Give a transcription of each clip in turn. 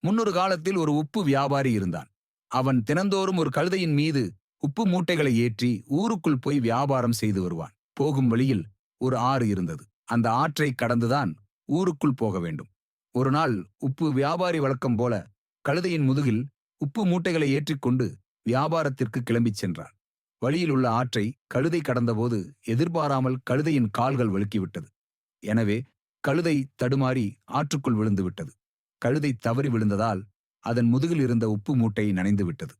முன்னொரு காலத்தில் ஒரு உப்பு வியாபாரி இருந்தான். அவன் தினந்தோறும் ஒரு கழுதையின் மீது உப்பு மூட்டைகளை ஏற்றி ஊருக்குள் போய் வியாபாரம் செய்து வருவான். போகும் வழியில் ஒரு ஆறு இருந்தது. அந்த ஆற்றை கடந்துதான் ஊருக்குள் போக வேண்டும். ஒரு நாள் உப்பு வியாபாரி வழக்கம் போல கழுதையின் முதுகில் உப்பு மூட்டைகளை ஏற்றிக்கொண்டு வியாபாரத்திற்கு கிளம்பிச் சென்றான். வழியில் உள்ள ஆற்றை கழுதை கடந்தபோது எதிர்பாராமல் கழுதையின் கால்கள் வழுக்கிவிட்டது. எனவே கழுதை தடுமாறி ஆற்றுக்குள் விழுந்து விட்டது. கழுதை தவறி விழுந்ததால் அதன் முதுகில் இருந்த உப்பு மூட்டை நனைந்து விட்டது.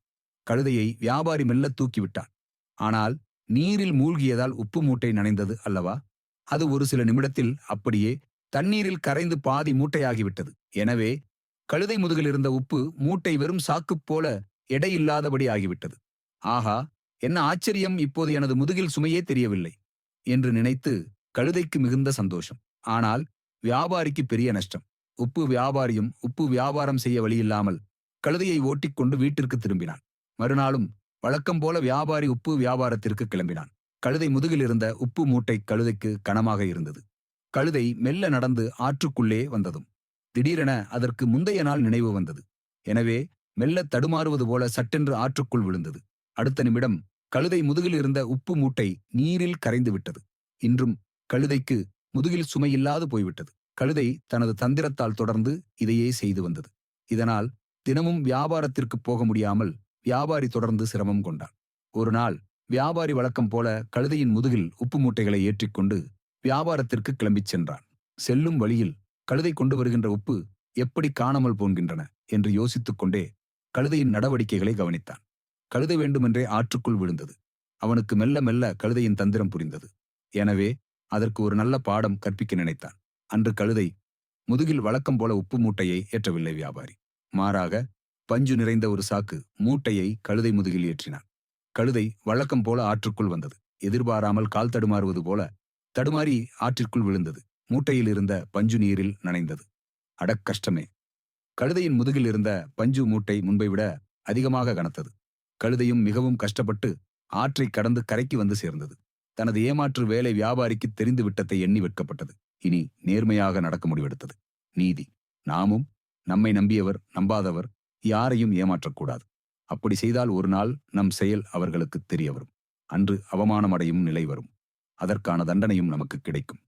கழுதையை வியாபாரி மெல்ல தூக்கிவிட்டான். ஆனால் நீரில் மூழ்கியதால் உப்பு மூட்டை நனைந்தது அல்லவா? அது ஒரு சில நிமிடத்தில் அப்படியே தண்ணீரில் கரைந்து பாதி மூட்டையாகிவிட்டது. எனவே கழுதை முதுகில் இருந்த உப்பு மூட்டை வெறும் சாக்குப் போல எடையில்லாதபடி ஆகிவிட்டது. ஆஹா, என்ன ஆச்சரியம்! இப்போது எனது முதுகில் சுமையே தெரியவில்லை என்று நினைத்து கழுதைக்கு மிகுந்த சந்தோஷம். ஆனால் வியாபாரிக்கு பெரிய நஷ்டம். உப்பு வியாபாரியும் உப்பு வியாபாரம் செய்ய வழியில்லாமல் கழுதையை ஓட்டிக்கொண்டு வீட்டிற்கு திரும்பினான். மறுநாளும் வழக்கம் போல வியாபாரி உப்பு வியாபாரத்திற்கு கிளம்பினான். கழுதை முதுகில் இருந்த உப்பு மூட்டை கழுதைக்கு கனமாக இருந்தது. கழுதை மெல்ல நடந்து ஆற்றுக்குள்ளே வந்ததும் திடீரென அதற்கு முந்தைய நாள் நினைவு வந்தது. எனவே மெல்ல தடுமாறுவது போல சட்டென்று ஆற்றுக்குள் விழுந்தது. அடுத்த நிமிடம் கழுதை முதுகில் இருந்த உப்பு மூட்டை நீரில் கரைந்து விட்டது. இன்றும் கழுதைக்கு முதுகில் சுமையில்லாது போய்விட்டது. கழுதை தனது தந்திரத்தால் தொடர்ந்து இதையே செய்து வந்தது. இதனால் தினமும் வியாபாரத்திற்கு போக முடியாமல் வியாபாரி தொடர்ந்து சிரமம் கொண்டான். ஒரு நாள் வியாபாரி வழக்கம் போல கழுதையின் முதுகில் உப்பு மூட்டைகளை ஏற்றிக்கொண்டு வியாபாரத்திற்கு கிளம்பிச் சென்றான். செல்லும் வழியில் கழுதை கொண்டு வருகின்ற உப்பு எப்படி காணாமல் போகின்றன என்று யோசித்துக் கொண்டே கழுதையின் நடவடிக்கைகளை கவனித்தான். கழுதை வேண்டுமென்றே ஆற்றுக்குள் விழுந்தது. அவனுக்கு மெல்ல மெல்ல கழுதையின் தந்திரம் புரிந்தது. எனவே அதற்கு ஒரு நல்ல பாடம் கற்பிக்க நினைத்தான். அன்று கழுதை முதுகில் வழக்கம் போல உப்பு மூட்டையை ஏற்றவில்லை வியாபாரி. மாறாக பஞ்சு நிறைந்த ஒரு சாக்கு மூட்டையை கழுதை முதுகில் ஏற்றினான். கழுதை வழக்கம் போல ஆற்றுக்குள் வந்தது. எதிர்பாராமல் கால் தடுமாறுவது போல தடுமாறி ஆற்றிற்குள் விழுந்தது. மூட்டையில் இருந்த பஞ்சு நீரில் நனைந்தது. அடக்கஷ்டமே! கழுதையின் முதுகில் இருந்த பஞ்சு மூட்டை முன்பை விட அதிகமாக கனத்தது. கழுதையும் மிகவும் கஷ்டப்பட்டு ஆற்றை கடந்து கரைக்கு வந்து சேர்ந்தது. தனது ஏமாற்று வேலை வியாபாரிக்கு தெரிந்து விட்டதை எண்ணி வெட்கப்பட்டது. இனி நேர்மையாக நடக்க முடிவெடுத்தது. நீதி. நாமும் நம்மை நம்பியவர் நம்பாதவர் யாரையும் ஏமாற்றக்கூடாது. அப்படி செய்தால் ஒரு நாள் நம் செயல் அவர்களுக்கு தெரிய வரும். அன்று அவமானம் அடையும் நிலை வரும். அதற்கான தண்டனையும் நமக்கு கிடைக்கும்.